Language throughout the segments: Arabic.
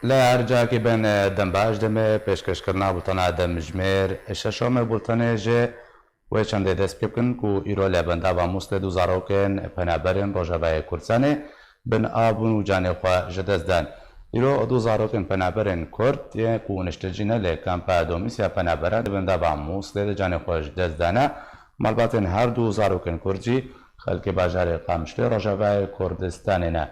لا ارجعك بين دنباش دمه پیشکشکرنا بولتنا دمجمیر ششم بولتنه جه و چند دست بکن کو ایرو لبنده و مست دو زاروکن پنابرین روجبای کردستانه بن آبون و جانه خوا جدزدن ایرو دو زاروکن پنابرین کرد یه کو نشتجینه لکامپا دومیسیا پنابران بنده و مست جانه خوا جدزدانه مالباتن هر دو زاروکن کردی خلک باجار قامشلی روجبای کردستانه نه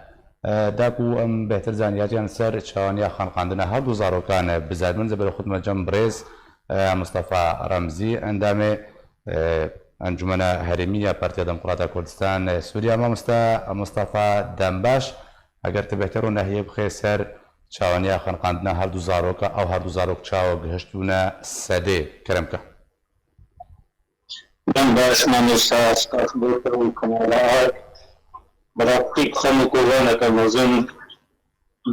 داكو ام بهتر زانياتيان سر تشاوانيا خانقاندنا هر دو زاروكان بزادمن زبر خدمة جم بريز مصطفى رمزي عندما انجمن هرمية بارتيا ديمقراطية كردستان سوريا مصطفى دنباش اگر تبهتر نهيه بخير سر تشاوانيا خانقاندنا هر دو زاروكا او هر دو زاروك تشاو گهشتونا سدي كرمكا دنباش مانوساس اخبرت الكمالات برای خانه کوچک کامزون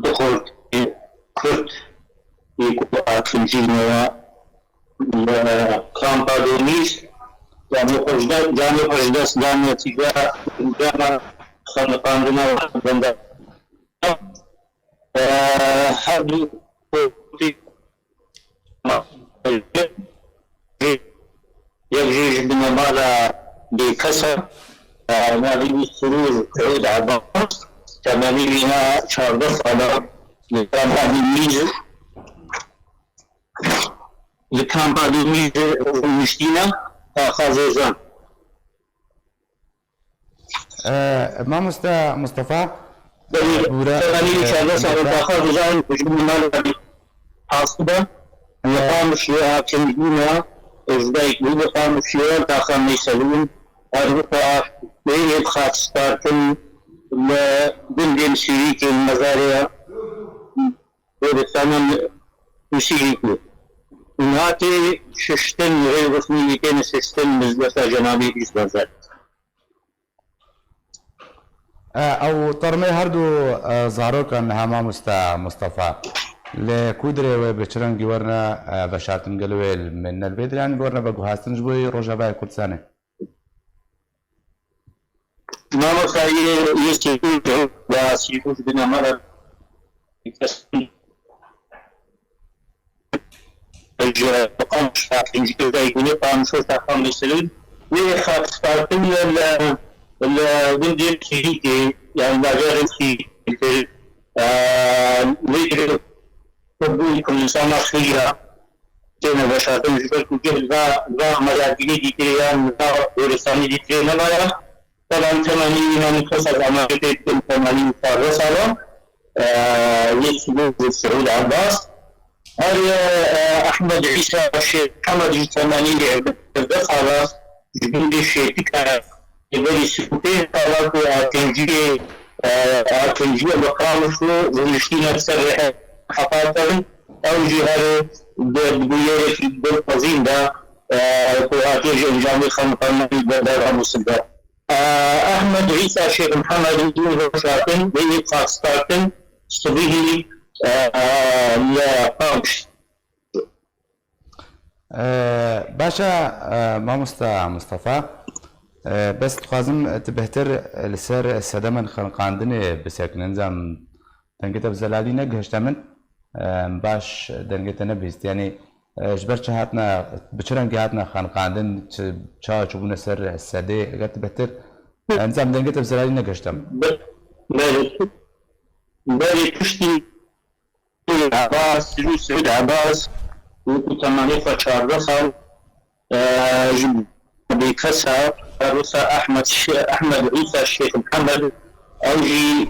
دخول کرد یک آتشی نوا کامپادونیست جامعه پرجداست جامعه تیجا جامعه خانه قاندنا بنده هر دو یک بنمالا بكسر مالي سرور تعود عباس تمامي بنا شاربس على الكامبادوميز المشتينة خازوزان ما مصطفى تمامي شاربس على خازوزان وجود مال حاصبة مقام الشيعة كمدينة ازدايك مقام الشيعة داخل ميسلون أربعة بيبخات ستارتن لبلدن شريك المزارع ورسانا مشيكو نهاتي ششتن غير رسمي كان ششتن مزلسة جنابي بيس بازار او ترمي هردو زاروكا نهاما مصطفى لكودري وبشرنجي ورنا بشاتن قلويل من البيدران ورنا بقوهاستن جبوي روجاباي كردستاني ما مسائل يستيقظ وسيكون بنا مرة قام شاكين جدا يقول قام شو تقام يسلون ويخاف ستارتين البندير كيكي يعني مجال كيكي ليجري تبوي كل سنة خيرة كنا بشاتين جدا كل ذا مجال جديد كريان ذا ورسالة جديد نمايا طبعا 80 منفصل عملية 80 رسالة يسبوع السعود عباس هذا أحمد عيسى الشيخ محمد 80 دخل جبين الشيخ كان يبدي سكوتين طلعت أكنجي مقام شو ونشتينا سرح حفاظهم أو جهة بقولي في بالقزين ده قواتي الجامعة خمسة بدر مسلم أحمد عيسى الشيخ محمد بن رشاقين بيبقى ستارتن صبيه لقامش باشا ما مصطفى بس تخازم تبهتر لسر السدمن خلقاندني بسيك ننزم دنگت بزلالي نگهشت من باش دنگت نبيست يعني جبرت هاتنا بچرنگ هاتنا خانقاندن چا چوبونه سر السدي قلت بهتر نظام دنگت بزلالي نگهشتم بالي تشتي عباس سعود عباس وتمانية فشار رسل بكسر رسل أحمد عيسى الشيخ محمد أوجي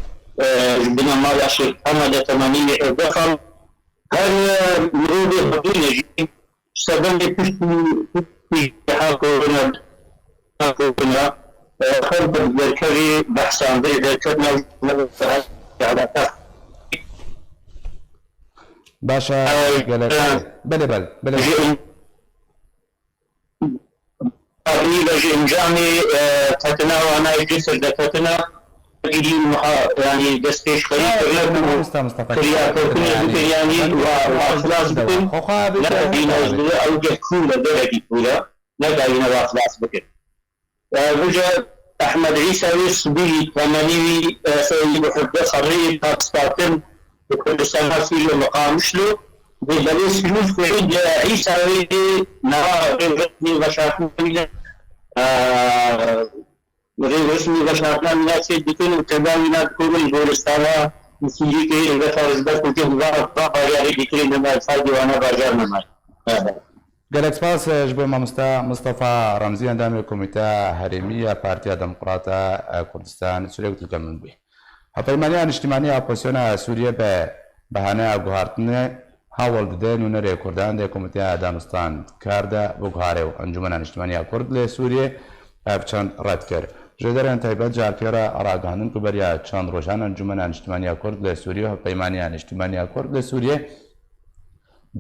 بنا مال الشيخ محمد 80 دخل هل مرود الدنيا جي سبب تشتي حاكونا خلط الذكري بحثان ذكرنا باشا بله جامي تتنا وانا جسر تتنا يعني دستيش خليل مصطفى يعني واخلاص بكم لا دينا او جكول درجه كولا لا دينا واخلاص بكم وجد احمد عيسى يصبي 80 سيد حب خريج باكستان كردستان سوريا مقامش له بلبس فلوس كل عيسى نرى رسمي وشاكوين رسمي وشاكوين الناس يدكون وتباوينا كل كردستان مسيجي كي إذا فرزبت كل هزار باجاري دكري نما الفاجي وانا باجار نما گەلێک سپاس ji bo مامۆستا مستەفا ڕەمزی ئەندامی کۆمیتە هەرێمیە پارتیا دەموکراتە کوردستان سووریا وتیکە من بووی هەپەیمانیان نیشتیمانی ئاپۆزیسیۆنە سووریە بە بەهانەیە گوهارتنێ هاوڵ بدەن و نەرێ کوردان دێ کۆمیتە دانوستان کاردا بۆ گوهارێ و ئەنجومەنە نیشتیمانیە کورد لێ سووریێ چەند ڕەت کرد ژێدەرێن تایبەت جارکێرە ڕاگەاندن و بەریە چەند ڕۆژان ئەنجومەنە نیشتیمانیە کورد لێ سووریە و هەپەیمانیان نیشتیمانیە کورد لێ سووریێ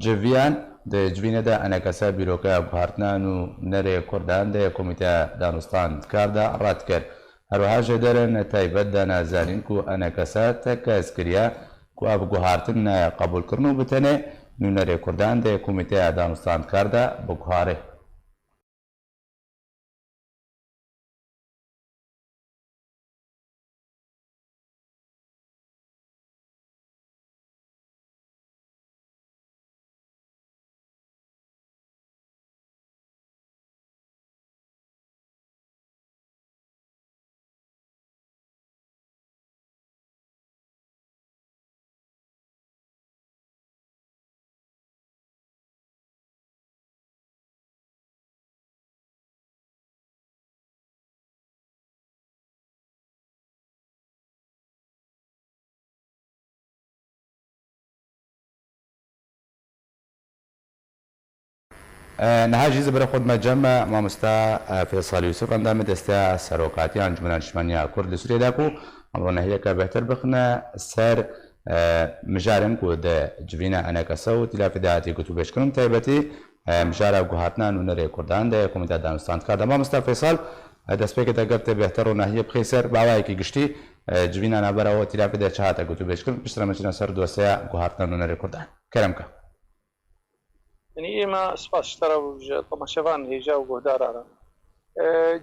جڤیان د جوینەدا ئەنەکەسە بیرۆکە گوهارتنان و نەرێ کوردان دێ کۆمیتە دانوستان کاردا ڕەت کرد هەروەها ژێدەرێن تایبەتدا نازانین و ئەنەکەسە تەکەس کریە و ئەو گوهارتن قبولکردن و بتەنێ نوێنەرێ کوردان دێ کۆمیتەیە دانوستان کاردا بگوهارێ نهاجی زبر خود مجمع مامۆستا فێساڵ یوسف ئەندامی دەستە سەرۆکاتی ئەنجومەنە نیشتیمانیە کورد لە سووریا و ئەمڕۆ نەهەیەکە بەهتر بخنە سەر مژارن و دە جوینە ئەنەکەسە و تیلافێداتی گوتوبێژکردن تایبەتی مژارە گوهارتنان و نەرێ کوردان دە کۆمیتە دانوستان کاردا مامۆستا فێساڵ دەستپێکت ئەگەرتە بێهتر و ناهیە بخەی سەر باوایەکی گشتی جوینە نابەرەوە تیلافێدا چهاتە گوتوبێژکردن پشترەمەچینە سەر دۆسەیە گوهارتنان و نەرێ کوردان کەرەمکە يعني إما سباس اشتروا طبعا شفان هيجا وقهدار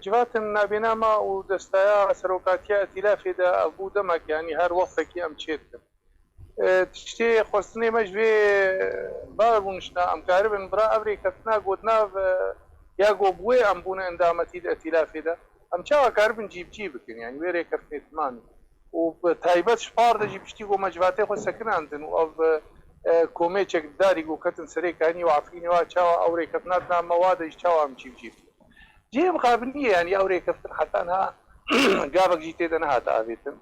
جواتن نابيناما ودستايا سروكاتيا ائتلافي دا أبو دمك يعني هر وقتك أم تشيت تشتي خصني مجبي بابونشنا أم كاربن برا أمريكا تنا قدنا يا قوبوي أم بونا اندامتي دا ائتلافي دا أم شاوا كاربن جيبك يعني ويري كفتني تمامي وبتايبت شفار دا جيبشتي قو مجباتي خو سكناندن و کۆمێکێک داری گوکەتن سەرێکانی و عفرینەوە چاوە ئەو ڕێکەوتناتنا مەوادەش چاوام چیبجیب جێ بخابنیە ینی ئەو ڕێکەفتن حتانها گابەکجی تێدە نەهاتە ئاوێتن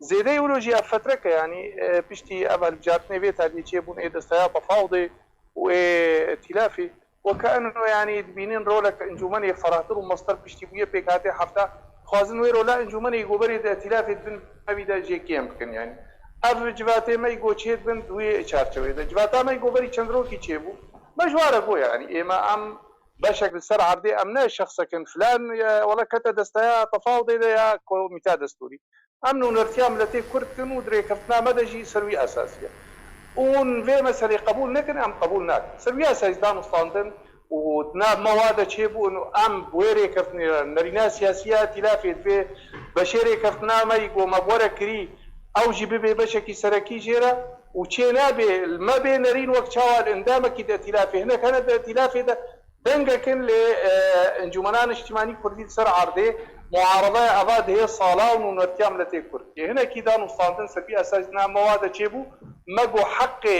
زێدەی ولۆژی ئەفترەکە ینی پشتی ئەمەل بجارتنێ بێت هەردێکێ بوون ئێدەستایا بەفاوضێ و تیلافی وەکەن ینی دبینین ڕۆلەکە ئەنجومەنێ فەراتر و مەستەر پشتی بوویە پێکاتێ هەفتە خوازن وێ ڕۆلا ئەنجومەنێ گۆبەرێ تیلافێت بن ئەویدا جێکێم بکەن ینی ئەڤ جواتێ مەی گۆچێت بن دوێ چارچەوێدا جواتا مەی گۆبەری چەندڕۆکی چێبوو مەژوارە بۆ ینی ئێمە ئەم بەشێک لەسەر عەردێ ئەم نە شەخسەکەن فلان وەڵا کەتە دەستەیە تەفاوڵ دەیدا یا کۆمیتا دەستوری ئەم نونەرتیا ملەتێ کوردکن و درێکەفتنا مەدەژی سەروی ئەساسیە اون vê meselê qebûl nekin em qebûl nakin seviya seyzdan standin û nav mewada çêbûn û em wê rêkeftinê nerîna siyasiya tîlafê divê beşê rêkeftina me got me were kirî ew jî bibe beşekî serekî jê re û çê nabe me bê nerîn wek çawa li endamekî de tîlafê hinek hene de tîlafê de dengekin lê encûmenan îjtimânî Kurdî ser erdê muaredaya eva dihê sala û nûnertiya miletê Kurd hinekî dan û standin seviya esasî mewada çêbû me got heqê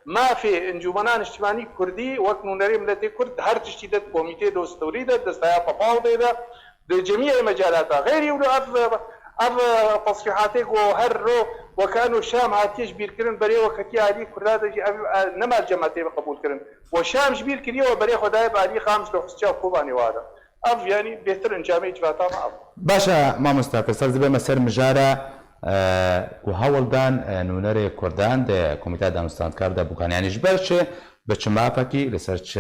mafê encûmenan îjtimânî Kurdî wek nûnerê miletê Kurd her tiştî de komîtê dostûrî de destaya papawdê de di cemîyê mecalata غêrî û ev tasrîhatê got her ro وكانوا الشام هاتيش بيركرن بري وكتي علي كرداد نما الجماعتي قبول كرن والشام جبير كريو بري خداي بعدي خامس لو خصچا خوباني وادا اف يعني بهتر انجامي جواتا ما باشا ما مستفسر زبه مسر مجاره وهولدان نونري كردان ده كوميتا دانستان كاردا بوكان يعني جبرش بچمافكي لسرچ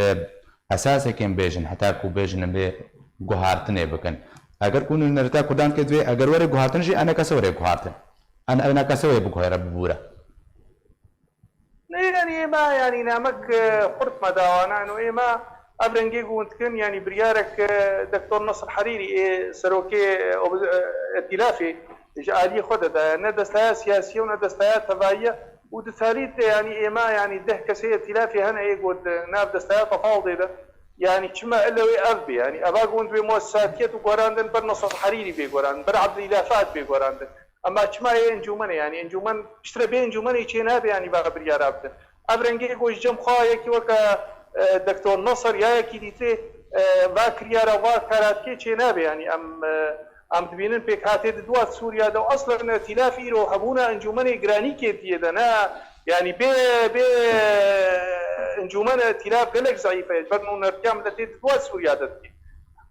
اساسا كم بيجن حتى كو بيجن به گوهارتنه بكن اگر كون نرتا كردان كدوي اگر ور گوهارتن جي انا كسوره گوهارتن أنا كسوي بكره رب بورا. يعني ما يعني نامك قرط مداوانا إنه ما أبرنجي قلت كن يعني بريارك دكتور نصر حريري سروكي ائتلافي جالي خد ده ندستها سياسية وندستها تبعية ودثاليت يعني إما يعني ده كسية تلافي هنا يقول ناف دستايا تفاوضي ده يعني كما إلا ويأذبي يعني أباقون بمؤسساتيات وقراندن برنص الحريري بيقراندن برعب الإلافات بيقراندن أما كما انجومن يعني انجومن اشترى بين انجومن يشيناب يعني بابر يا رابطه أبرنجي يقول جم خايك وكا دكتور نصر يا كيديتي باكريا روا كاراتكي تشيناب يعني ام تبينن بيك هاتي دوات سوريا دو اصلا ائتلاف ايرو هبونا انجومن جراني كيتي دنا يعني بي انجومن ائتلاف قلق ضعيفه برنو نرجع لتي دوات سوريا دتي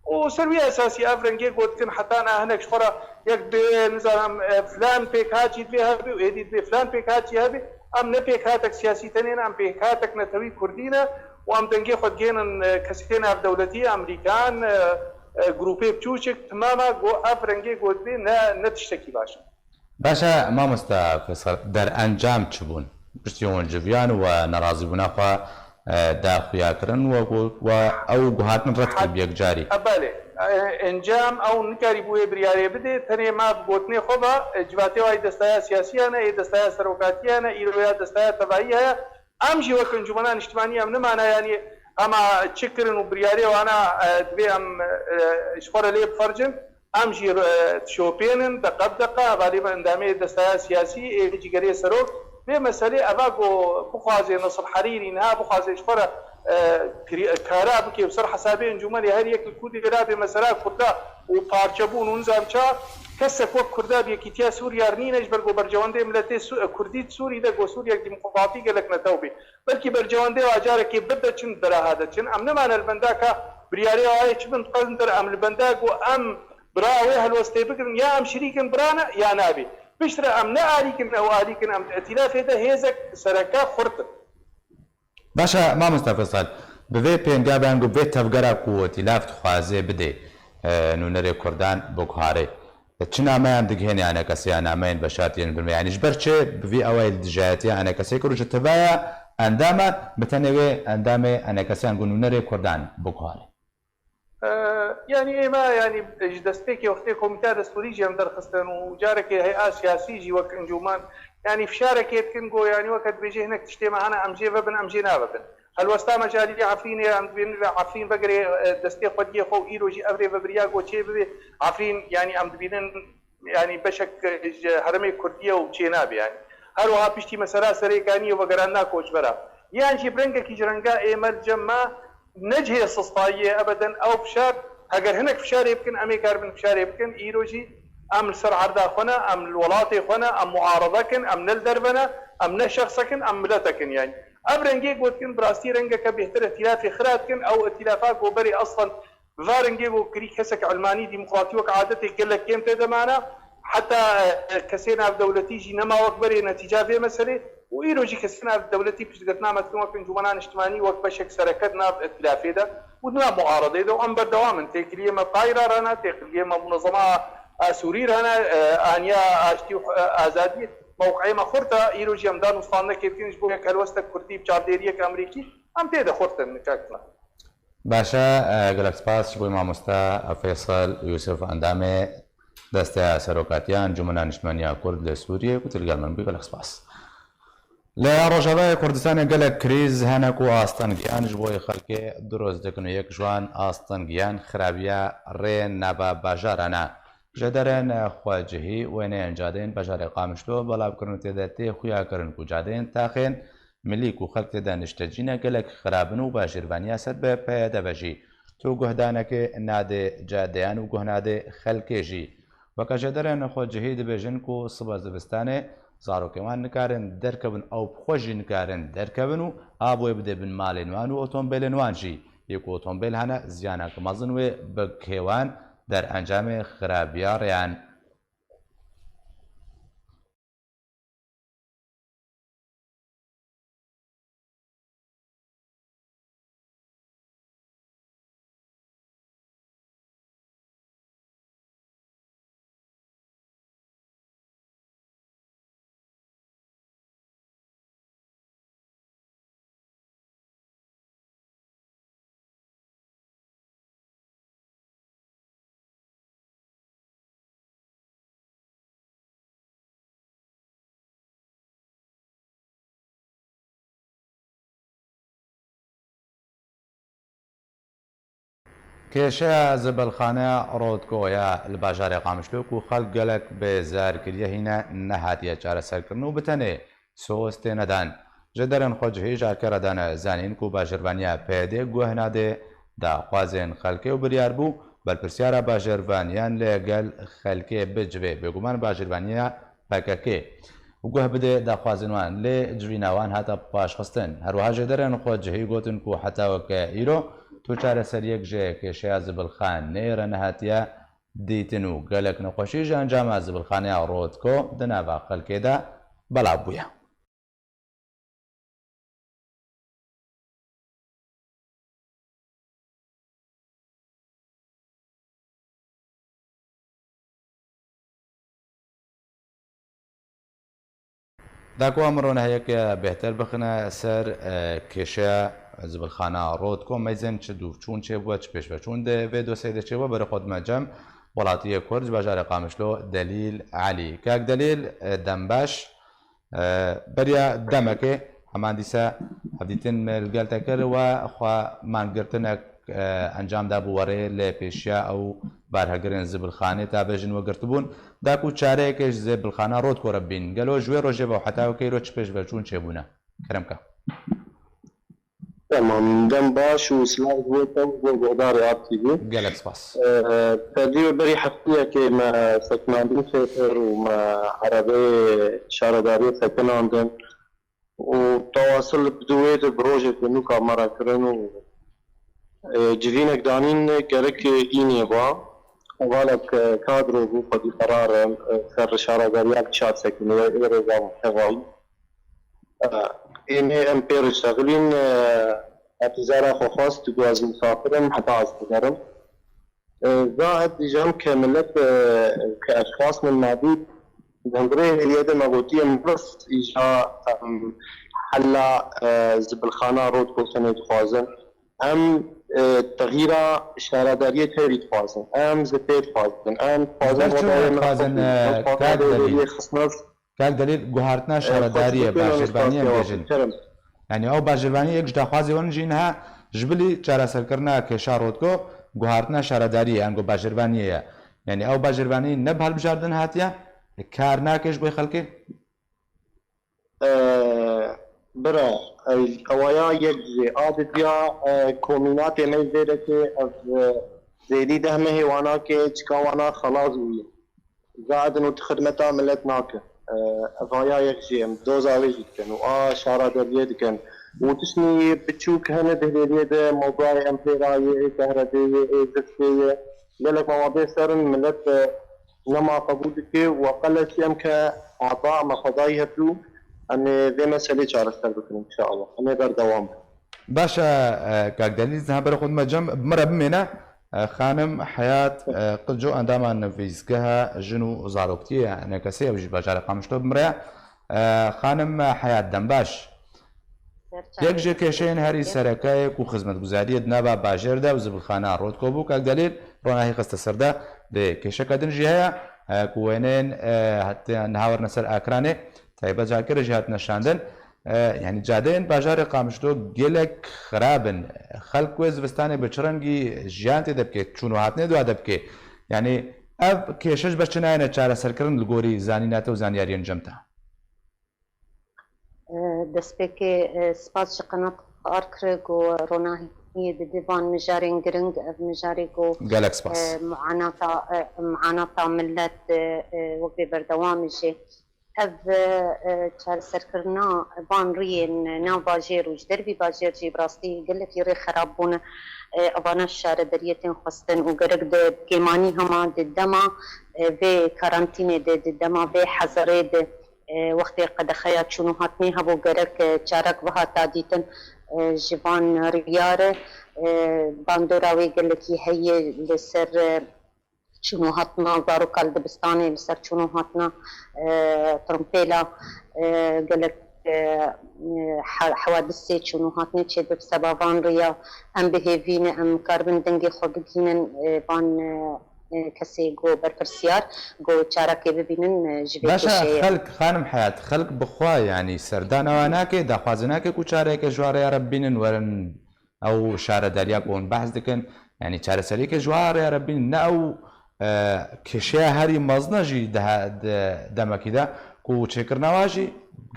وسروي اساسي افرنجي قلت كن حتى انا هناك شفره يك نظام فلان بيك هاتي بها ويدي فلان بيك هاتي هبي ام نبيك هاتك سياسي تنين ام بيك هاتك نتوي كردينا وام دنجي خد جينا كسيتين اف دولتي امريكان جروبي بتوشك تماما جو افرنجي قلت بي نتشتكي باشا باشا مامۆستا فێسڵ دەرئەنجام چ بوون پشتیوان جڤیان و نەڕازی بووناخوا داخویاکردن و ئەو گوهاتن ڕەت کرد یەکجاری بله انجام او نکاری بوی بریاری بده تنه ما بوتنی خوبا جواتی وای دستای سیاسیانه ای دستای سروکاتیانه ایرویا دستای تبعیه امجی وکن جمعنان اجتماعی ام نمانا یعنی اما تشكرن وبرياري وانا دبي ام اشفر لي بفرجن امجي شوبينن دقه غالبا اندامي دستايا سياسي يجي قريه سروك بمساله اباقو بخازي نصر حريري نها بخازي اشفر كارا بكي بصر حسابي انجمالي هل يك الكودي غرابي مساله كردا وبارچبون ونزامچا كسك وك كردا بيكيتيا سوريا رنينج برغو برجوانده ملتي كرديت سوري ده غو سوريا ديمقراطي قالك نتوبي بلكي برجوانده واجاره كي بدا چن درا هذا چن ام نمان البنداكا برياري واي چبن قندر ام البنداك وام براوي هل وستيبكن يا ام شريكن برانا يا نابي بشترى ام ناريكن او اريكن ام ائتلاف ده هيزك سركا خرط باشا مامۆستا فێسڵ بەvê پێنگابیان گو بێت تەڤگەرە و ئەتیلاف دخوازێ بدێ نونەرێ کوردان بۆ گوهارێ چ نامەیان دگهێنێ ئەنە کەسیان نامەیان بە شارتیان برمەیانیش بەرچێ بڤی ئەوەی دژایەتیە ئەنە کەسێک ڕوجە تەبایە ئەندامە بتەنەوێ ئەندامێ ئەنە کەسیان گو نونەرێ کوردان بۆ گوهارێ يعني ما يعني دستيكي وقتي كوميتي دستوري جام درخستن وجارك هيئه سياسي جي وك انجومان يعني في شارك يتكنجو يعني وقت بيجي هناك تشتي معنا ام جي فبن ام جي نابن هل وستا مجالي عفرين عند بين عفرين بقري دستي قديه خو ايرو جي افري فبريا جو تشي عفرين يعني ام بين يعني بشك هرمي كرديه وتشيناب يعني هل وها بيشتي مساله سريكانيه وقرانا كوش برا يعني جي برنجا كي جرنجا ايمل جما نجهي الصصايه ابدا او فشار اگر هناك فشار يمكن امي كاربن فشار يمكن ايروجي ام السر عرضا خنا ام الولاطي خنا ام معارضكن ام نلدربنا ام نشخصكن ام ملتكن يعني ابرنجي قلتكن براستي رنجا كبيهتر ائتلاف خراتكن او ائتلافات وبري اصلا فارنجي وكريك هسك علماني ديمقراطي وكعادتي قال لك كيم تدمانا حتى كسينا في دولتي جي نما وكبري نتيجه في مساله وإيروجي كسينا في دولتي بيش قلتنا متكون في جمعنان اجتماعي وكبشك سركتنا ائتلافي ده ودنا معارضه ده وام بدوام تكليه ما طايره رانا تكليه ما منظمه سوري رانا انيا اشتي ازادي موقعي ما خرطه ايروجي امدان وصلنا كيف نجبو كالوسط كردي بچارديريه امريكي ام تيده خرطه نكاكنا باشا گەلک سپاس بۆی مامۆستا فێسڵ یوسف ئەندامێ دەستە سەرۆکاتیان جومەنە نیشتمانیا کورد لە سووریە و تلگەڵمان بی گەلک سپاس لە ڕۆژەوای کوردستانی گەلک کریز هەنەک و ئاستەنگیانش بۆی خەڵکێ دروست دەکەن و یەک جوان ئاستەنگیان خراپیە ڕێ نابە باژارانە ژەدەرێن خواجهی وێنەیان جادەین بەژارێ قامشتۆ بەڵاوکردن تێدا تێ خویاکردن و جادەین تاخێن ملیک و خەڵک تێدا نیشتەجینە گەلک خراپن و باژێربانیا سەد بە پێ دەبەژی تۆ گوهدانەکە نادێ جادەیان و گوهنادێ خەلکێژی وەکە ژەدەرێن خۆجهی دەبێژن و سبە زستانێ زارۆکەوان نکارن دەرکەبن ئەو خۆشی نکارن دەرکەبن و ئابۆی بدێ بن ماڵێ نوان و ئۆتۆمبیلە نوانژی یەک ئۆتۆمبیل هەنە زیانەکە مەزن وێ بە کێوان دەرئەنجامێ خراپیە ڕێیان کێشەیە زبەلخانەیە ڕۆدکۆیە لە باژارێ قامشلۆک و خەڵک گەلک بێزارکردە هینە نەهاتیە چارەسەرکردن و بتەنێ سۆز تێنەدان ji derên xwe cihê jarkera dane zanîn ku bajêrvaniya pêdê guhenadê daxwazên xelkê û biryar bû berpirsyara bajêrvaniyan lê gel xelkê bicivê bêguman bajêrvaniya PKK û guh bide daxwazên wan lê civîna wan hata paşxistin herwiha ji derên xwe cihê gotin ku heta weke îro tu çareseriyek ji kêşeya zibilxanê re nehatiye dîtin û gelek nexweşî ji encama zibilxaneya Rodko di nava xelkê de belav bûye. داکو ئەمڕۆ هەیەکە بهتر بخنە سەر کێشەیە زبلخانە ڕۆدکۆ مەیزن چ دوو چوون چێ بووە چ پێشوە چوون دەوێ دۆسێ دەچێەوە بەرە خۆتمەجەم وڵاتیە کورد بەژارە قامشلۆ دەلیل علی کاک دەلیل دەمباش بەریا دەمەکێ هەمان دیسە هەدیتن ملگەلتەکەرەوە خوا مانگرتنە ئەنجامدا بووەڕێ لە پێشیا ئەو بارهەگرن زبلخانێ تا بێژن وەگرت بوون داکو چارەیەکەش زبلخانە ڕۆدکۆرە بین گەلۆ ژوێ ڕۆژێ بە حتاوەکەی ڕۆ چ پێش بەچوون چێبوونە کەرەمکە تمام دەم باش و سلااو بۆتە بۆ گۆداری ئاپتیبی گەلک سپاس پەردیوە بەری هەفتەیەکێ مە سەکناندن فێتر و مە عەرەبەی شارەداری سەکناندن و تەواصل بدوێت برۆژێک نوکا مەڕەکردن و جivînek danîn gerek îniye ba hevalek kadro bû xwedî qerar ser şaredariya çar sekiniye êreza hevayî ênê em pê rişexilîn etîzara xwe xwast tu ez misafirim heta ez digerim zahid dîjem ke millet ke eşxas min madî dengirê hêliyê de me gotiye mis îja hela zibilxana Rodko tenê dixwazin em تغییرا شارەداریە تێری دخوازن ئەم زپێ دخوازن ئەم کاک دەلیل گوهارتنا شارەداریە باژێربانیە بێژن ینی ئەو باژێربانی یەک داخوازی وەنژینها ژبلی چارەسەرکردنا کێشا ڕۆدکۆ گوهارتنا شارەداریە یانگۆ باژێربانیەیە یعنی ئەو باژێربانی نەب هەڵبژاردن هاتیە کار ناکەش بۆی خەڵکی برا ئەوەیە یەک ئادیا کۆمیناتێ مەی زێرەکێ ئەف زێری دەهمە هێواناکێ چکاوانە خەلاز بوویە زادن و خدمەتا ملت ناکە ئەڤایا یەک ژێم دۆزاوێژی دکەن و شارەدەریە دکەن و تشنی بچووک هەنە دەهێریێدە مۆبای ئەم پێرایە کەهرەبەیە دەستێیە لەلەک مەوادێ سەرن ملت نەما قبول دکێ و قەلەتی ئەم کە ئاتا مەخەدای هەبوو ئەمێ vê meselê çareser bikin inşallah ئەمێ بەردەوام باشە کاک دەلیل زەها بەرە خۆتمەجەم بمرە بمێنە خانم حیات قلجۆ ئەندامان نەڤیزگەها ژن و زارۆکتیە نەکەسێ ئەوژی باژارە قامشتۆ بمرە خانم حیات دەمباش یەکژێ کێشەیەن هەری سەرەکایەک و خزمەتگوزاریت نابا باژێردا و زبلخانە ڕۆدکۆ بوو کاک دەلیل ڕۆناهی خستە سەردا لێ کێشەکە دنجی هەیە کوێنێن هاوەرنە سەر ئاکرانێ تایبەت جارکەرە ژات نەشاندن یعنی جادەیەن باژارێ قامشتۆ گەلێک خراپن خەڵک وێ زستانێ بە چ ڕەنگی ژیان تێ دەبکێت چوون و هاتنێ دوا دەبکێ یعنی ئەv کێشەش بە چ نایەنە چارەسەرکردن لە گۆری زانیناتە و زانیاری ئەنجەمتە دەستپێکێ سپاس ji qenat qar kirig û ronahiyê di divan mijarên giring ev mijarê ku gelek spas mianata millet wek vê berdewamê jê ev çareserkirina van riyên nav bajêr û ji dervî bajêr jî bi rastî gelekî rê xerab bûne evana şaredariyetên xwestin û gerek di kêmanî hema di dema vê karantînê de di dema vê hezerê de wextê qedexeya çûn û hatnê hebû gerek çarek vihata dîtin ji van riya re bandora wê gelekî heye li ser çûn û hatna zarokal dibistanê li ser çûn û hatna trompêla gelek حوادثê çûn û hatnê çêbir seba van riya em bihêvîne em karibin dengê xwe bigînin van kesê got berpirsiyar got çarekê bibînin ji vê kêşeyê xelk xanim heyat xelk bixwe yanî serdanewa nake daxwazin nake ku çareke ji warê re bînin werin ew şaredariya ku hûn behs dikin يعني چارەسەریکە جوار یا ربین ناو کێشەیە هەری مەزنەژی دەمەکیدا و چێکردنەوەژی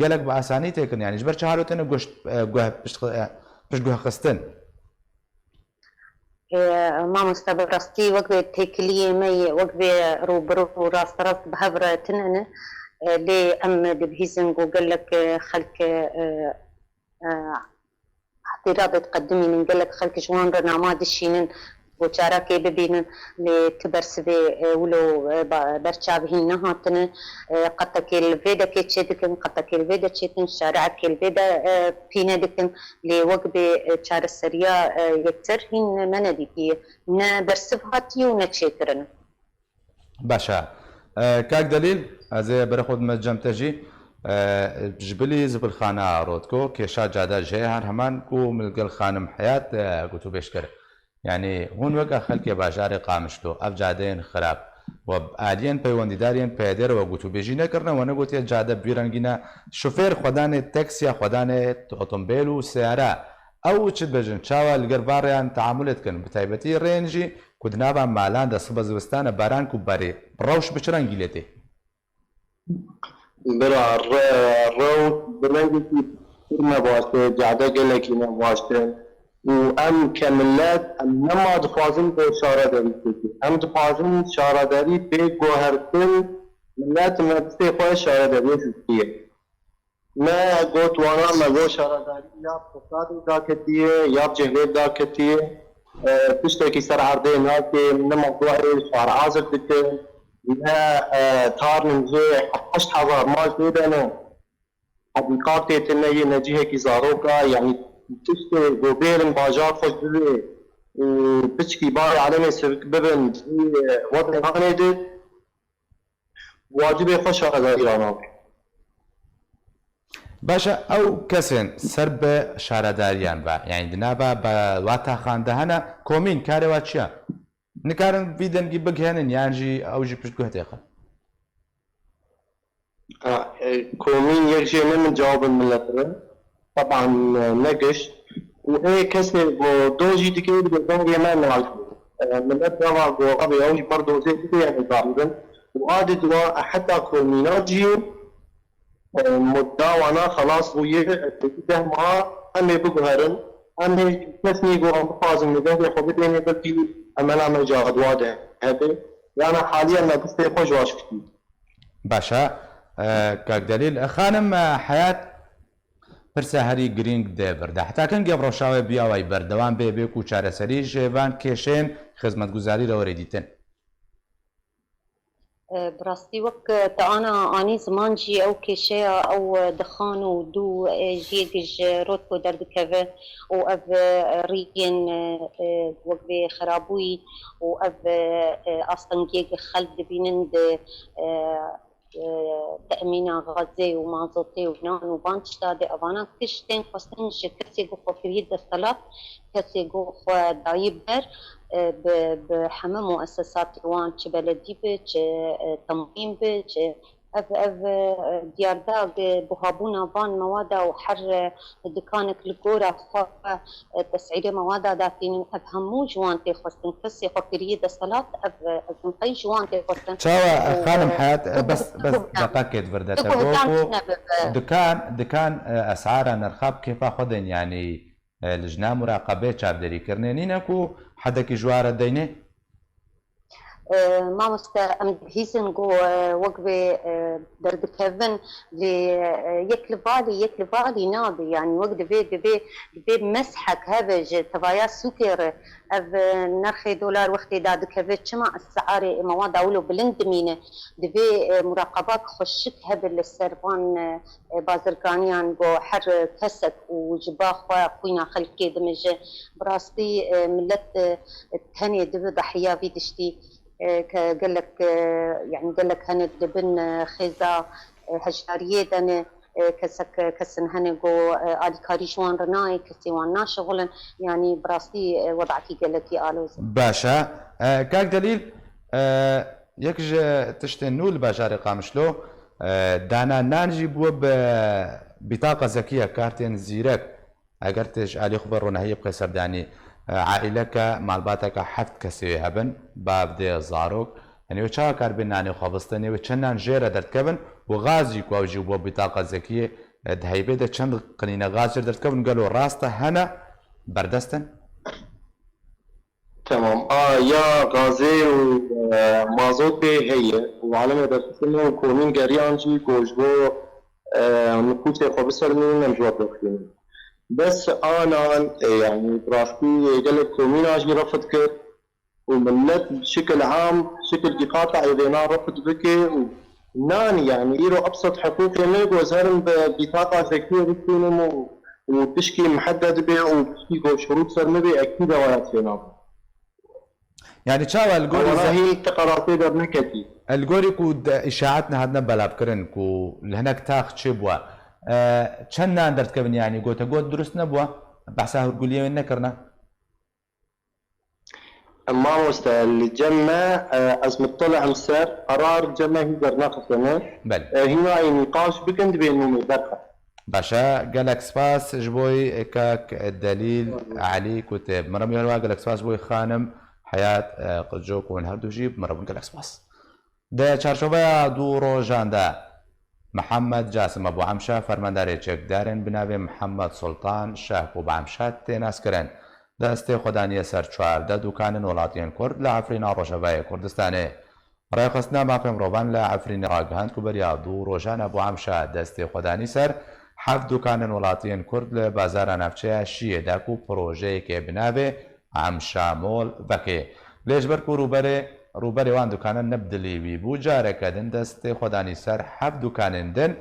گەلک بە ئاسانی تێکردن یانیش بەر چ هەروتەنە پشت گوێ خستن. مامۆستا بەڕاستی وەک تێکلیێمەی وەک بێ ڕووبڕ و ڕاستەڕاست بەهەڤرەتنەنە لێ ئەم دەبهیزن و گەلک خەلک احتیرا بتقدمين نقول خلك جوان رناما دشينن وشاركي ببينن لتبرسبي ولو برشابهن نهاتن قد تكيل فيدا كيتشيدكن قد تكيل فيدا تشيتن شارع كيل فيدا بينادكن لوقبي شار السريا يكترهن منديكي نا برسبهاتي ونتشيترن باشا كاك دليل از برخود مجمتجي جبلي زبل خانه رودكو كيشا جادا جيهر همان كو ملقل خانم حياة قلتو بيشكر يعني هون وقع خلق باجار قامشتو اف جادين خراب وآلين بيوانددارين بيدر وقلتو بيجي نكرنا وانا قلت يا جادا بيرانجينا شوفير خداني تاكسي خداني اوتومبيل وسيارة او تشد بجن شاوا القرباريان تعاملت كن بتايبتي رينجي كدنابا مالان دا صبا زوستانا باران كو باري روش بشرانجيلتي برا الرو بلنجي ما بواسطة جعدا قلك ما بواسطة وأم كملات أم نما دفازن بشارة داري أم دفازن شارة داري بجوهرتن ملات ما تستيقظ شارة داري شوية ما قلت وانا ما قلت شارة داري يا فساد داكتية يا بجهلات داكتية تشتكي سر عرضين هاكي نما ضوئي شعر عازر دكتين لا تار نمزي حقشت حضار ما جديد أنا حقيقاتي تنهي نجيه كي زاروكا يعني تشتي غوبيرن باجار خوش ببي وبتشكي باي علمي سبك ببن وضع هانيدي واجبي خوش هذا إيراناك باشا او كسن سرب شارداريان با يعني دنابا بواتا خاندهانا كومين كاري واتشيا نكارن فيدن جي بجهنن يعني او جي بشكو هتاخد كومين يجي من جواب الملتر طبعا نقش وايه كسر دوجي دكي بدون يمان نعرف ملت دوا قبل اوج برضه زي كده يعني تقريبا وعادت حتى كومينات جيو مدة خلاص ويا كده ما أمي بقهرن أمي نسني جو فازم نجاه خبرتني بلكي أمنا من جاد واده هذا يعني حاليا ما بستيقظ واش كتير باشا كاك دليل خانم حياة پرسە هەری گرنگ دێبردا حتا کەنگێ ڕۆژاوی بیاوای بەردەوام بێ بێک و چارەسەری ژێوان کێشێن خزمەتگوزاری لەوەرە دیتن براستي وقت أنا أني زمان جي أو كيشيا أو دخان ودو جيجج روتو درد كذا وأب ريجن وقت خرابوي وأب أصلا جيج خلد بينند تأمين غازي ومازوتي ونان وبانش تادي أبانا كشتين قصتين شكسي قوخو فريد الصلاة كسي قوخو دايبر بحمى مؤسسات روان بلدي بج تنظيم بج اف ديار داغ بهابونا بان مواد وحر دكانك الكورة تسعير مواد داتين افهمو جوان تخوستن كسي فكرية الصلاة اف نقي جوان تخوستن شاوا خانم حياة بس دقاكت فردتا دكان اسعار نرخاب كيف اخذن يعني لجنة مراقبة چاودێری کردنێنی نەکو حدەکی جوارە دەینێ مامۆستا ئەم هیزن گۆ وەک بێ دەردەکەون لێ یەک لەڤالی نابێ یانی وەک دەبێ مەسحەک هەبێژ تەڤایا سوکێڕێ ئەڤ نرخی دۆلار وەختێ دادەکەوێت چما ئەسعارێ مەوادا ولو بلند دمینە دەبێ مراقبەک خۆشک هەبێت لەسەر وان بازرگانیان بۆ هەر کەسێک و جبا خوا خوینا خەلکێ دەمێژە بڕاستی ملت هەنێ دەبێ ضحیاوی دشتی قال لك يعني قال لك هند دبن خيزا هجاريه دنا كسن هنجو علي كاري شوان رناي كسيوان ناشغلن يعني براستي وضعتي قال لك يا الوز باشا كاك دليل يكج تشتنو الباجار قامشلو دانا نانجي بو بطاقه ذكيه كارتين زيرك اگر تش علي خبر رونه هي بقيسر يعني عائلەکە مالباتەکە حەفت کەسێ هەبن با بدێ زارۆک ئەنیوە چاوا کاربێنانی خۆبستنەوە چەندان ژێرە دەردکەبن و غازی کواژی بۆ بیتاقە زەکیە دەهەیبێتە چەند قنینە غازر دەردکەبن گەلۆ ڕاستە هەنە بەردەستن تمام يا غازي ومازوت هي وعلم درسنا وكونين جريانجي كوجبو نكوت خبصر من مجواب دخلين بس انا يعني براستي قال كونين اجي رفض كر وملت بشكل عام شكل قاطع اذا رفض بك ناني يعني له ابسط حقوق يملك وزارم ببطاقه ذكيه بتكون وتشكي محدد به وتشكي شروط سرمبي اكيد ولا فينا يعني چاوا الگۆری هي تقرارات درنكتي الگۆری و ئیشاعتنا هاتنە بەلابکردن و هەنێک تاخ چێ بووە چەندان دەردکەبن ینی گۆتە گۆت دروست نەبووە بەسا هەرگولیەوە نەکردە ما مستاهل الجمع از مطلع مسار قرار جمع هي درناقصنا هنا نقاش بكند بينهم دقة باشا جالكس باس جبوي كاك الدليل علي كتب مرم يلوا جالكس باس بوي خانم حياة قجوك ونهردو جيب مرم جالكس باس ده چارچوبه دو روزان ده محمد جاسم ابو عمشه فرمانداری چکدارن بناوی محمد سلطان شاه ابو عمشه تیناس کرن دسته خدانی سر 14 دوکان ولاتین کرد لعفرین روشوای کردستانه رای خستنا مافم روبان لعفرین راگهاند کبریا دو روزان ابو عمشه دسته خدانی سر 7 دوکان ولاتین کرد لبازار نفچه شیه داکو پروژه که بناوی عمشه مول وکه لیش برکو روبەری وان دوکانە نەبدلیوی بوو جارێکەدن دەستی خۆدانی سەر 7 دوکانێندن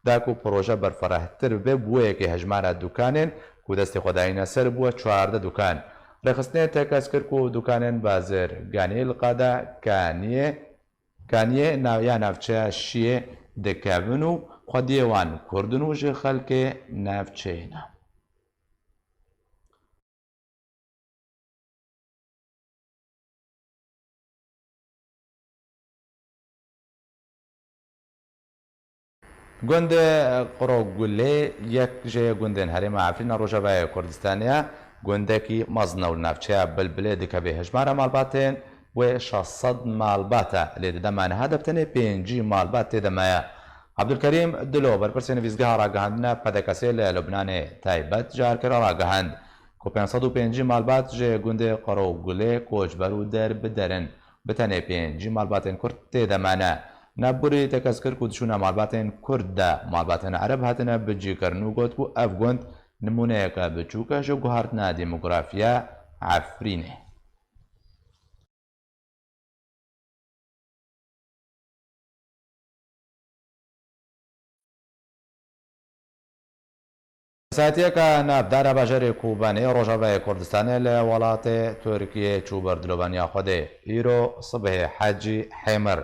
داکو پرۆژە بەرفەرەهتر بێ بووەیەکی هەژمارە دوکانێن و دەستی خۆداینە سەر بووە 14 دوکان ڕێخستنێ تێکەس کرد و دوکانێن بازر گانیە لقادا کانیە ناویا ناوچەیە شیێ دەکەبن و خودیێوان کوردن و ژێ خەلکێ ناوچەیەنە گوند قڕۆگولێ یەک ژەیە گوندێن هەرێمە عەفرینە ڕۆژەڤایە کوردستانیە گوندێکی مەزنە و ناوچەیە بلبلێ دکەبێ هەژمارە ماڵباتێن بۆیە 600 ماڵباتە لێ دەمانەها دەبتەنێ 5 ماڵبات تێدەمایە عەبدولکەریم دلۆ بەرپرسێ نویزگەها ڕاگەهاندنە پەدەکەسێ لە لوبنانێ تایبەت جارکرا ڕاگەهاند کو 505 ماڵبات ژێ گوندێ قڕۆگولێ کۆچبەر و دەربدەرن بتەنێ 5 ماڵباتێن کورد تێدەمانە نابووری تەکەس کرد و دچوونە ماڵباتێن کورددا ماڵباتێن عەرەب هاتنە بجیکردن و گوت بوو ئەف گوند نمونەیەکە بچووکەش و گوهارتنە دیموگرافیا عەفرینێ ساتیەکە نابدارە باژەرێ کوبانەی ڕۆژاوای کوردستانê لە وڵاتê تورکیê çû ber dilobaniya Xwedê îro sibihê Hecî Hêmir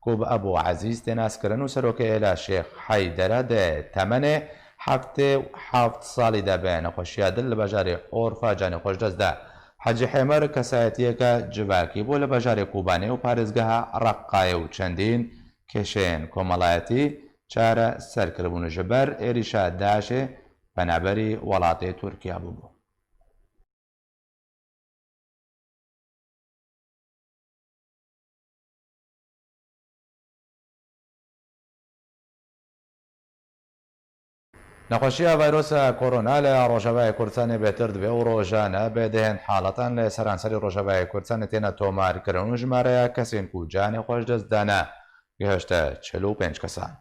ku bi Ebu Ezîz tê naskirin û serokê êla Şêx Heydere dê temenê 7 salî de bi nexweşiya dil li bajarê Orfa canê xweşdest de Hecî Hêmir kesayetiyeke civakî bû li bajarê Kobanê û parêzgeha Reqqayê û çendîn kêşeyên komelayetî çare serkiribûn ji ber êrîşa Daişê penaberî welatê Tirkiye bûbû. نەخۆشیە ڤایرۆسە کۆرۆنا لە ڕۆژەڤای کوردستانê بێتر دەبێ و ڕۆژانە بێدەهێن حاڵەتان لە سەرانسەری ڕۆژەڤای کوردستانê تێنە تۆمارکردن و ژمارەیە کەسێن و جانێ خۆشدەستدانە گەهشتە 45 کەسان.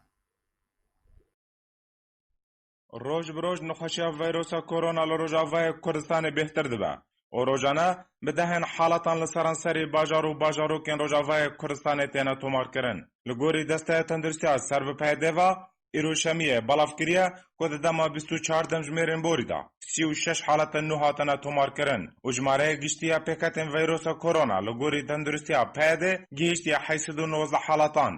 ڕۆژ بڕۆژ نەخۆشیە ڤایرۆسە کۆرۆنا لە ڕۆژاڤای کوردستانê بێتر دەبە و ڕۆژانە بدەهێن حاڵەتان لە سەرانسەری باژار و باژارۆکێن ڕۆژاڤای کوردستانê تێنە تۆمارکردن li gorî desteya tenduristiya serbipeyedeva îrojşemiyê belav kiriye ku di dema 24 demjimêrên borî da 36 haletên nû hatine tomarkirin û jimareya giştiya pêketên vîrusa korona li gorî tenduristiya peyedê gihîştiye 819 haletan.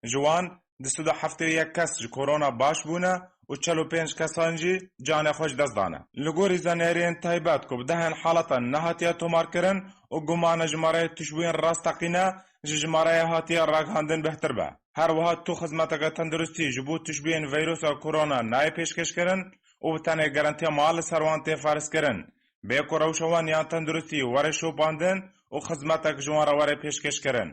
Ji wan 271 kes ji korona baş bûne û 45 kesan jî canê xweş dest dane. Li gorî zanêriyên taybet ku bi dehên haletan nehatiye tomarkirin û gumane jimareya tuşbûyên rastaqîne ji jimareya hatiye ragihandin bihtir be. Her wiha tu xizmeteke tenduristî ji bo tuşbûyên vîrusa korona nayê pêşkêşkirin û bi tenê gerantiya mal li ser wan tê ferskirin. بێک و ڕەوشەوانیان تەندروستی وەرە شوپاندن و خزمەتێک ژوانرە وەرە پێشکەشکردن.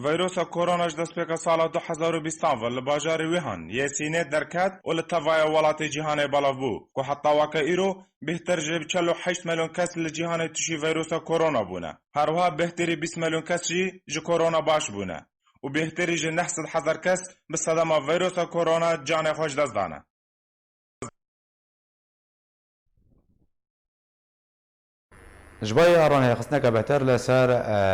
ڤایرۆسا کۆرۆناش دەستپێکە ساڵا 2020 لە باژاری ویهان یەسینێ دەرکات و لە تەڤایە وڵاتی جیهانê بەڵاو بوو ku hetawaeke îro bêhtir ji 48 milyon kes li cîhanê tişî vîrusa korona bûne. Herwiha bêhterî 20 milyon kes jî ji korona baş bûne û bêhterî ji 900,000 kes bi sedema vîrusa korona canê xwe ji dest dane. جبای آرانه خستنه که بهتر لسر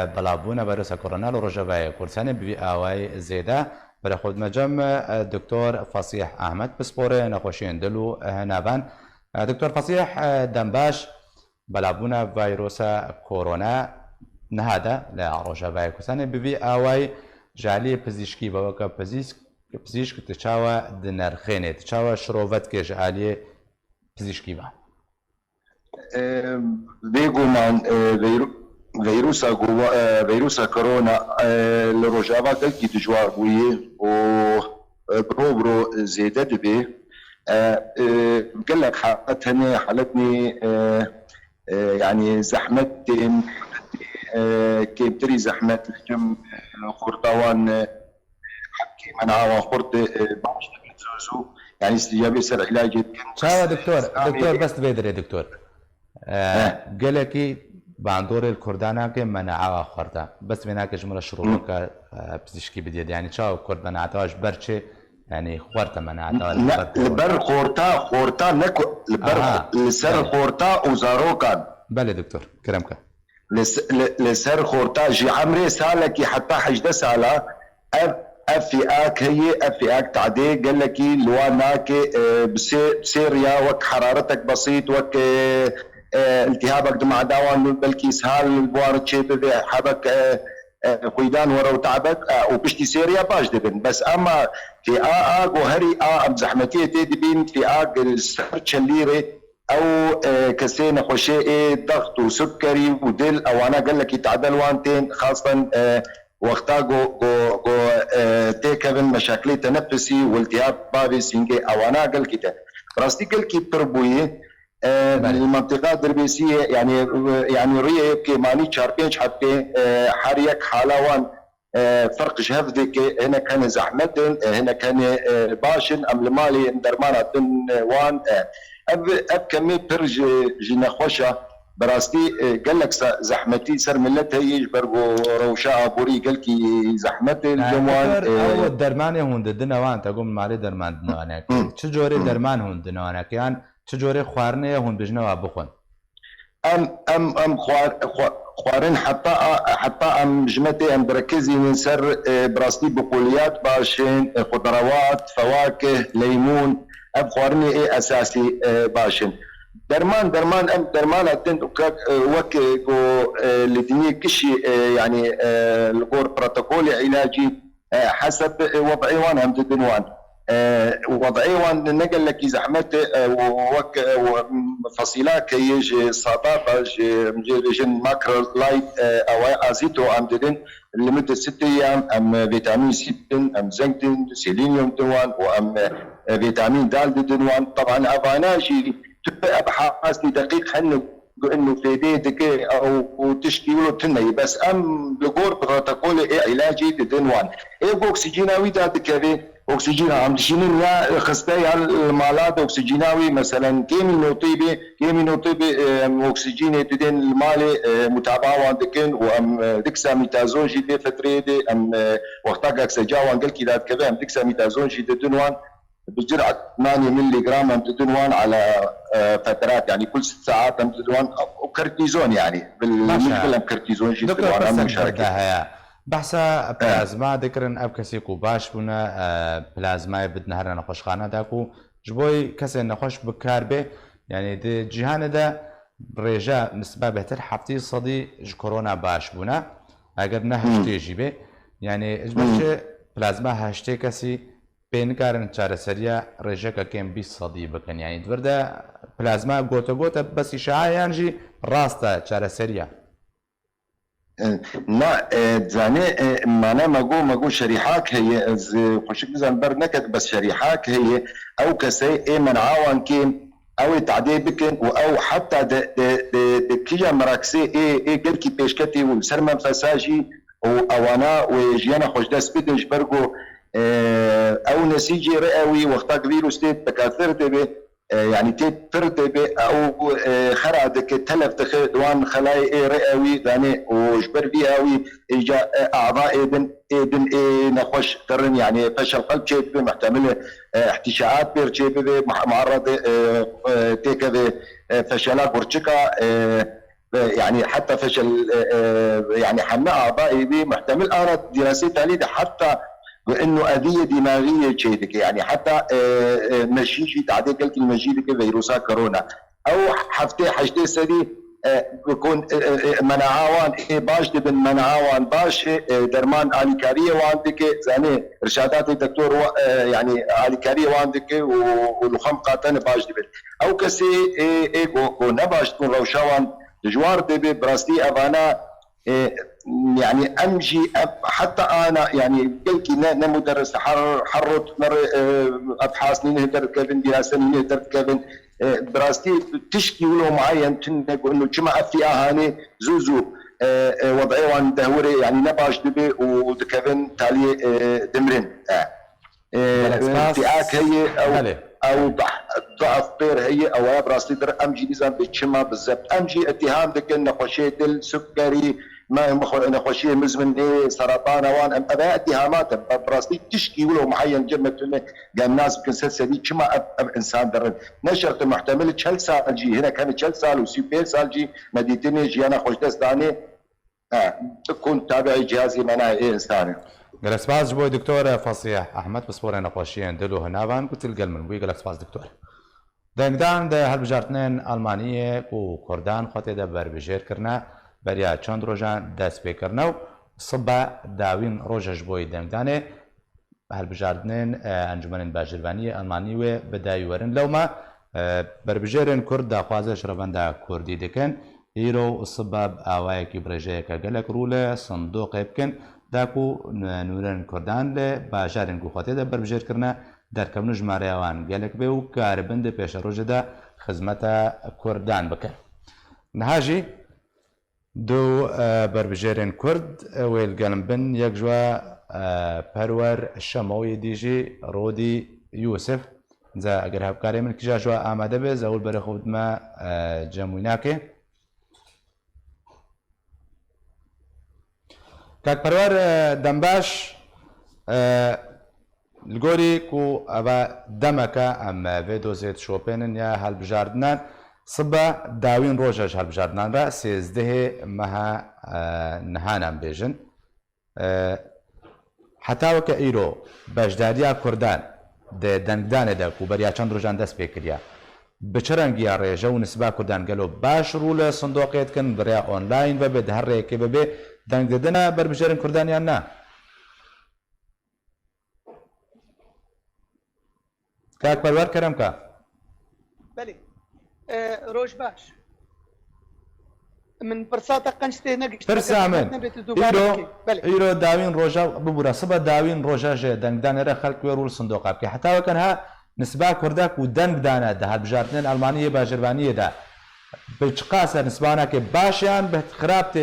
بلابونه ویروس کرونا و روجاوای کردستان بی آوای زیده برای خود مجمع دکتر فصیح احمد بسپوره نخوشین دلو هنابان. دکتر فصیح دنباش بلابونه ویروس کرونا نهاده لروجاوای کردستان بی آوای جعلی پزیشکی و وکا پزیشک تچاوا دنرخینه تچاوا شروفت که جعلی پزیشکی با بێگومان ڤیرۆسا کۆرۆنا لە ڕۆژاوا گەلکی دژوار بوویە و بڕۆ بڕۆ زێدە دەبێ گەلک حالەت هەنێ حالەتنی یعنی زەحمەت دێن کێمتری زەحمەت لەجم خورداوان حەبکی منعاوان خورد باش دەبێت زۆ يعني استجابة سر علاج شاو دكتور بس بيدري دكتور قالكي باندور الكردانا كي منعها خرطة بس مناك جملة شروطك بتشكي بديد يعني شاو كرد منعتهاش برشة يعني خورتا منعتها لا البر خورتا نكو البر لسر خورتا وزاروكان بله دكتور كرمك لسر خورتا جي عمري سالكي حتى حجده سالا افئاك هي افئاك تعدي قال لك لواناك بسيريا وك حرارتك بسيط وك التهابك دمع داوان بلكي اسهال البوار شيء حبك قيدان ورا وتعبك وبشتي سيريا باش دبن بس اما في وهري ام زحمتيه تدبين في السرتش الليري او كسين خوشي ضغط وسكري ودل او انا قال لك يتعدل وانتين خاصه وقتا جو تيكفن مشاكل تنفسي والتهاب بابي سينجي او انا قال كده راستي قال كي تربويه المنطقه الدربيسيه يعني ريه كي ماني شاربين حتى حريك حلاوان فرق شهفدك هنا كان زحمه هنا كان باشن ام المالي درمانه وان اب كميه برج جنا خوشه براستي قال لك زحمتي سر ملتها يجبر روشاء بوري قال كي زحمتي الجوان او درمان هون دنوان تقوم مالي درمان دنوانك چجوري درمان هون دنوانك يعني چجوري خوارنه هون بجنوا بخون ام خوارن حتى ام جمتي ام بركزي من سر براستي بقوليات باشين خضروات فواكه ليمون ام خوارني ايه اساسي باشين درمان ام درمان اتن وك لدني كشي يعني الغور بروتوكول علاجي حسب وضعي وان هم تدنوان وضعي وان نقل لك زحمت وك فصيلات يجي صداقه جن ماكرو لايت او ازيتو ام تدن لمده 6 ايام ام فيتامين سي ام زنك سيلينيوم دوان وام فيتامين د دوان طبعا افاناجي ابحاث دقيق انه في يديك او تشكي له تني بس ام لغور بروتوكول علاجي تدنوان اكسجيناوي دكري اكسجين عم تشيلين يا خستي المالات اكسجيناوي مثلا كيمي نوطيبي اكسجين تدين المالي متابعه عندكن وام ديكساميتازون جي فتريدي ام وقتك سجاوان قال كي دات كذا ام ديكساميتازون جي تدنوان بجرعه 8 مللي جرام امتدنوان على فترات يعني كل 6 ساعات امتدنوان وكرتيزون يعني بالنسبه لكرتيزون جي تدنوان مشاركه بحثا بلازما ذكرن اب كسيكو باش بونا بلازما بدنا هرنا نخوشخانه داكو جبوي كسي نخوش بكار به يعني دي جهان دا رجا نسبه بهتر حفتي صدي كورونا باش بونا اگر نه هشتي جيبه يعني اجبرش بلازما هشتي كسي بين كارن چارەسەریە ڕێژەکە کەم 20 بکەن یعنی دووەردە پلازما گۆتە بەس ئیشعایانژی ڕاستە چارەسەریە لا زاني معنا ماجو شريحاك هي خوشك زنبر نكت بس شريحاك هي او كسي منعاون كي او تعدي بكن او حتى د كيا مراكسي اي قلكي بيشكتي وسرمن فساجي وانا وجيانا خوش داس بدش برغو او نسيجي رئوي وقتا كبير وستيت تكاثر دبي يعني تفر دبي او خرعدك تلف دوان خلايا رئوي يعني وجبر بيهاوي اجا اعضاء ابن نخوش ترن يعني فشل قلب شيء محتمل احتشاءات بير شيء معرض تيكا فشلات برشكا يعني حتى فشل يعني حماء اعضائي بي محتمل انا دراسات تاليده حتى انه اذيه دماغيه شيء يعني حتى مشيشي تعدي قلت المجيد فيروسات كورونا او حفتي حشتي سدي بكون منعاوان باش دبن منعاوان باش درمان اليكاريه وعندك زاني ارشادات الدكتور يعني اليكاريه وعندك ولخم قاتن باش دبن او كسي ايجو نباش تكون روشاوان جوار دبي براستي افانا يعني امجي حتى انا يعني قلت مدرس حرت ابحاث نهدر كيفن دراسه نهدر كيفن براستي تشكي ولو معين انه كما في اهاني زوزو وضعي وان دهوري يعني نباش دبي ودكيفن تالي دمرين انتعاك هي او ضعف بير هي او براستي در امجي نظام بتشما بالضبط امجي اتهام دك نخوشيه السكري ما نخوشيه مزمن سرطان وان ابا اتهامات براستي تشكي ولو معين جمه قال الناس يمكن سلسله كما انسان در نشرت محتمل 4 سال جي هنا كان 4 سال وسي سال جي مديتني جي انا خوش دستاني تكون تابعي جهازي مناعي انساني قال سباز بوي دكتور فصيح احمد بسبور نقاشين دلو هنابان قلت القلمن بوي قال سباز دكتور دنگدان ده هلبجارتنين المانيه و كردان خاطي ده بربجير كرنا بريا چند روجان دست بكرنا صبا داوين روجش بوي دنگدانه هلبجارتنين انجمن باجربانيه المانيه بداي ورن لوما بربجيرن كرد دا خوازش ربندا كردي دكن هيرو الصباب اوايكي برجيكا قالك روله صندوق يمكن داكو نورن كردان ل باجارن کو خاطر ده بربجير کرنا در کمن جماریوان گلک به و کاربند پیش روزه ده خدمت کردان بکه نهاجی دو بربجيرن كرد والقلمبن يجوا پرور شموي ديجي رودي يوسف زا اگر هبکاری من کجا جوا آماده به زاول بر خود ما جمعیناکه كاك پرور دمباش الگوری کو ابا دمکا ام ویدو زید شوپنن یا هلبجاردنان صبا داوین روجاج هلبجاردنان را 13 مها نهانم بیجن حتی وکا ایرو بجداریا کردان ده دنگدان ده کو بریا چند روجان دست بکریا بچرنگی ریجه و نسبه کردان گلو باش رول صندوقیت کن بریا آنلاین و به هر ریکی به دنگ ددنا بربجارن کردان یا نه كاك پرور کرم کا بله روش باش من برساتا قنشته نقش برسا من ايرو داوين روجا ببورا صبا داوين روجا جه دنگ دانه را خلق ورول صندوق ابكي حتى وكان ها نسبه كردك ودنگ دانه ده بجارتن المانيه باجربانيه ده بچقاسه نسبانه که باشيان بخرابت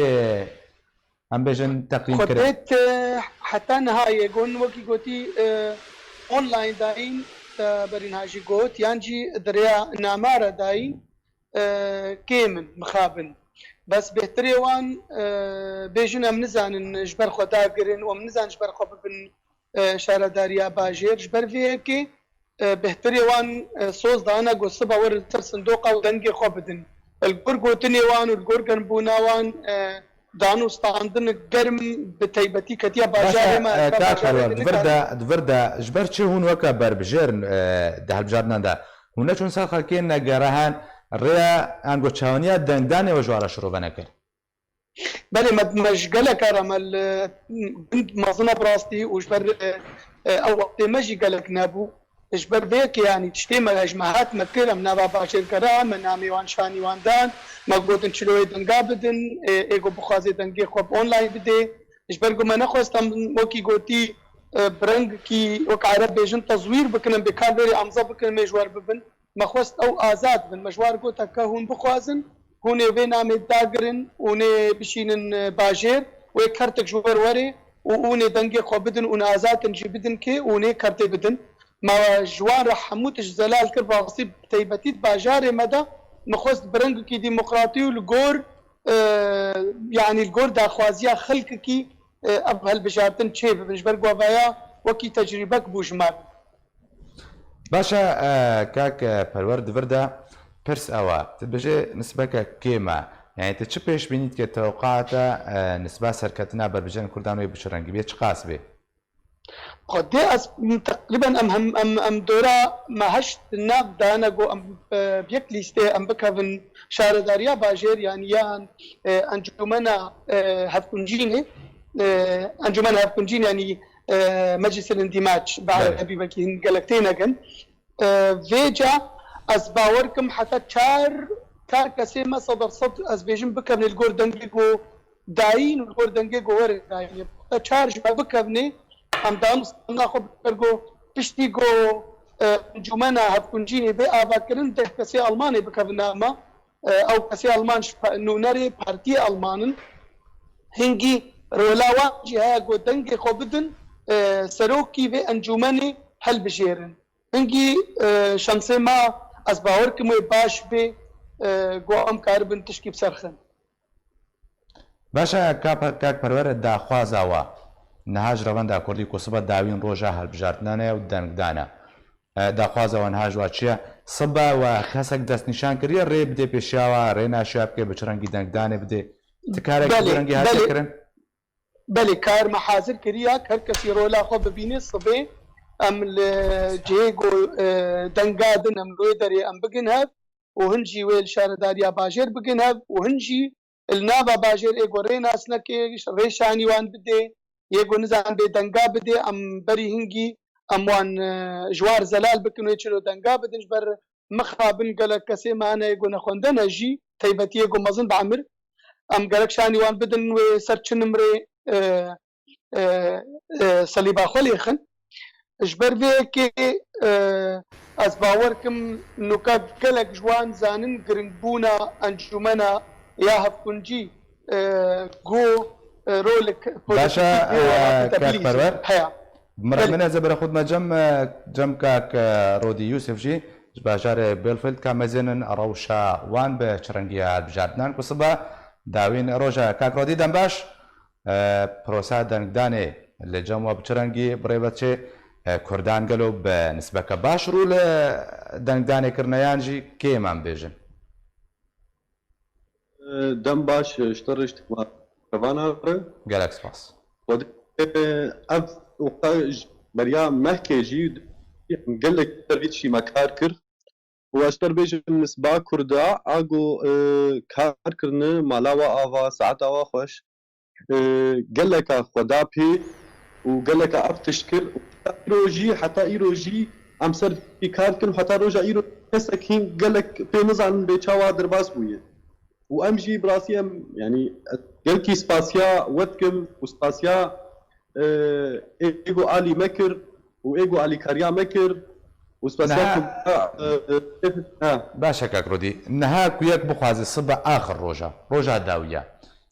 هم بجن تقييم كده خدت حتى نهايه يقول وكي قوتي اونلاين داين برين هاجي قوت يانجي دريا نامارة داين كيمن مخابن بس بهتري وان بيجونا منزان جبر خدا قرن ومنزان جبر خب بن شارع داريا باجير جبر فيكي بهتري وان صوص دانا قو صبا ور صندوقه ودنقي خبدن القرقو تني وان والقرقن بونا وان دانو ستاندن گرم بتيبتي كتيا باجار ما تاكل دفردا جبر چه هون وكا بربجرن ده هلبجارنا ده هون چون سال خلكين نگرهان ريا انگو چاونيا دندانه وجوارا شروع بنكر بله مشغله كرمل بنت مازنا براستي وجبر او وقت مجي قالك نابو اجبر بيك يعني تشتي مجموعات مكيرة من نابا باشر كرا من نامي وان شاني وان دان مقبوطن شلوي دنقا بدن ايقو بخوازي دنقي خوب اونلاين بدي اجبر قو ما نخوستم موكي قوتي برنگ كي وك عرب بيجن تزوير بكنن بكار بيري امزا بكنن ميجوار ببن مەخواست ئەو ئازاد بن مەژوار گوتە کە هون بخوازن هونێ وێ نامێت داگرن هونێ بشینن باژێر وێ کەرتێک ژوەر وەرێ و هونێ دەنگێ خۆ بدن و ئازاتن جی بدن کێ هونێ کەرتێ بدن ماوە ژوارە هەمووتش زەلال کرد باسی تەیبەتیت باژارێ مەدا مەخواست برەنگێکی دیموقراتی و لەگۆر یعنی لەگۆر داخوازیە خەڵکێکی ئەم هەڵبژاردن چێ ببن ژبەر گۆڤایە وەکی تەجریبەک بوو ژمار باشە کاک پەروەر دڤردا پرس ئەوە بژێ نسبەکە کێمە یعنی تە چ پێش بینیت کە تەوقعاتە نسبە سەرکەتنا بەربژێن کوردانەوەی بچڕەنگی بێ چ قاس بێ قدي تقريبا ام دورا ما هشت ناب دانا جو ام بيك ليستي ام بكافن شارداريا باجير يعني يان انجمنا هفكونجيني انجمنا هفكونجيني يعني مجلس الاندماج بعد ابي بكين قالكتينا كان فيجا از باوركم حتى شار كاسي ما صدر صد از بيجن بكافن الجوردنجو داين والجوردنجو ور يعني شارج ما بكافني ام دانس ناخذ برجو بشتيجو جمانا هبكونجيني بي افاكرن ده كسي الماني بكفناما او كسي المان نونري بارتي المان هنجي رولاوا جهه جو دنجي خوبدن سروكي في انجماني هل بشيرن هنجي شمسي ما اسباور كمو باش بي جو ام كاربن تشكيب سرخن باشا كاك پرور داخوازاوا نهاج ڕەوەندا کوردی کوسبە داوین ڕۆژە هەڵبژاردنانە و دەنگدانە داخوازەوە نهاژوا چییە سبە و کەسێک دەستنیشان کردی ڕێ بدێ پێشیاوە ڕێ ناشیا بکە بە چڕەنگی دەنگدانێ بدێ تکارێکی ڕەنگی هاتێکردن بەێ کارمە حاضر کردیا هەر کەسی ڕۆلا خۆ ببینێ سبێ ئەم جێگۆ دەنگادن ئەم لۆی دەرێ ئەم بگن هەب و هەنجی وێ شارەداریا باژێر بگن هەب و هەنجی ناوە باژێر ئێگۆ ڕێ ناسنەکێ ڕێشانیوان بدێ یەگۆ نزان بێ دەنگا بدێ ئەم بەری هنگی ئەموان ژوار زەلال بکن و چلۆ دەنگا بدنش بەر مخابن گەلە کەسێمانە یەگۆ نەخۆندە نەژی تەیبەتی یەگۆ مەزن بەعمر ئەم گەلەکشانیوان بدن وێ سەرچنمرێ سەلیباخۆ لێخن ژبەر vêyekê ez bawer kim nukat gelek ji wan zanin giringbûna encûmena ya hevkûncî got rolek باشا كاك پرور هەیە من زبر خود ما جم كاك رودي يوسف جي باجار بيلفيلد كامزين روشا وان بچرنگيا بجاردنان كسبا داوين روجا كاك رودي دنباش پروسا دنگداني اللي جمع بچرنگي بريبتشي كردان قالوا بنسبة باش رو لدنگداني كرنيان جي كيمان بيجن دنباش اشترشت كفانا قالك سباس اف وقاج بريا مهكي جي قال لك تريد شي مكار كر واشتر بيج بالنسبه كردا اغو كار كرن مالاوا اوا ساعت اوا خوش قال لك خدا بي وقال لك اف تشكر روجي حتى ايروجي ام سر في كار كن حتى روجا ايرو سكين قال لك في نزعن بيتشاوا درباس بويه وامجي براسي ام يعني قلتي سباسيا وتكم وسباسيا ايجو الي مكر وايجو الي كاريا مكر وسباسيا باشا كاك رودي نهاك وياك بخوازي صبا اخر روجا داوية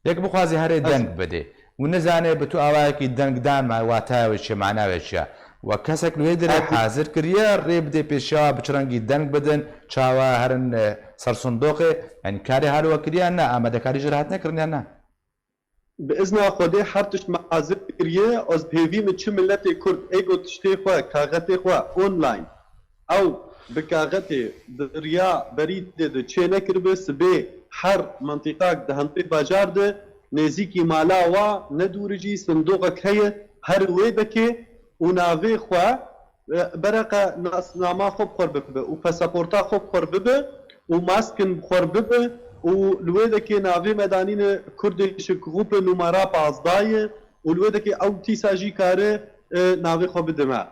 ياك بخوازي هاري دنگ بده ونزاني بتو اواكي دنگ دان مع واتاوي شي معناوي شي وكسك لويدر حاضر كريا ريب دي بيشا بچرنگي دنگ بدن چاوا هرن سرصندوق يعني كاري هارو وكريا نا امده كاري جرات نكرني انا باذن خدای حرتش معازر کریه از پیوی مچ ملت کرد ایگو تشتی خو کاغتی خو اونلاین او بکاغتی دریا برید د چینه کربه سبه هر منطقه دهنتی بازار ده نزیکی مالا و ندورجی صندوق که هر ویدکی اوناوی خو برقه ناسنامه خوب خور ببه و پاسپورتا خوب خور ببه و ماسکن خور ببه ولويدك نافي مدانين كردش جروب نمرة 15 ولويدك او تيساجي كاره نافي خو بدما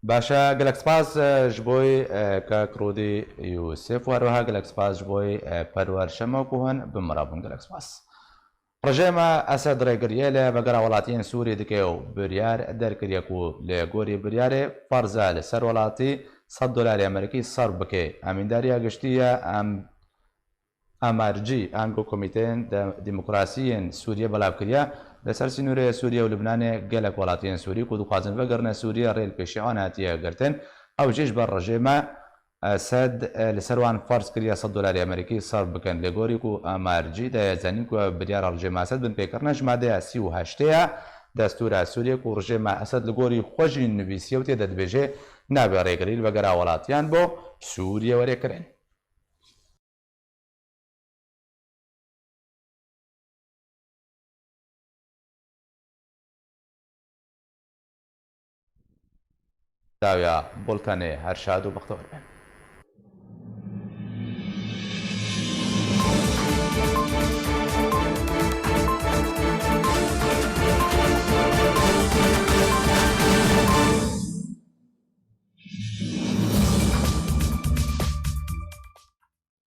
باشا قالك سباس جبوي كاكرودي يوسف وروها قالك سباس جبوي پرور شمكوهن بمرابون قالك سباس رجيما اسد ريغرياله بقرا ولاتين سوري دكيو بريار در كريكو لغوري بريار فرزال سر ولاتي $100 ئەمریکی سەر بکێ ئەمینداریە گشتیە ئەمارجی ئەنگۆ کۆمیتێن دیموکراسیên سووریە بەڵاوکردە لەسەر سینوورەیە سووریا و لبنانێ گەلێک وڵاتیان سووری و دخوازن بەگەڕنە سووریە ڕێل پێشیان هاتیە گرتن ئەو جێش بە ڕژێمە سەد لەسەروان فەرز کردە $100 ئەمریکی سەر بکەن لە گۆریک و ئەمارجی دەیەزانین و بریارە ڕژێماسەد بن پێکردنە ژمادەیە 38ەیە دەستورە سووریە و ڕژێمە ئەسەد لە گۆری خۆشی نوویسیە و تێدە دەبێژێ نابێ ڕێگریل بەگەرا وڵاتیان بۆ سووریە وەرێکردن. داویا بولتانێ هەر شاد و بەختەوەر بێن.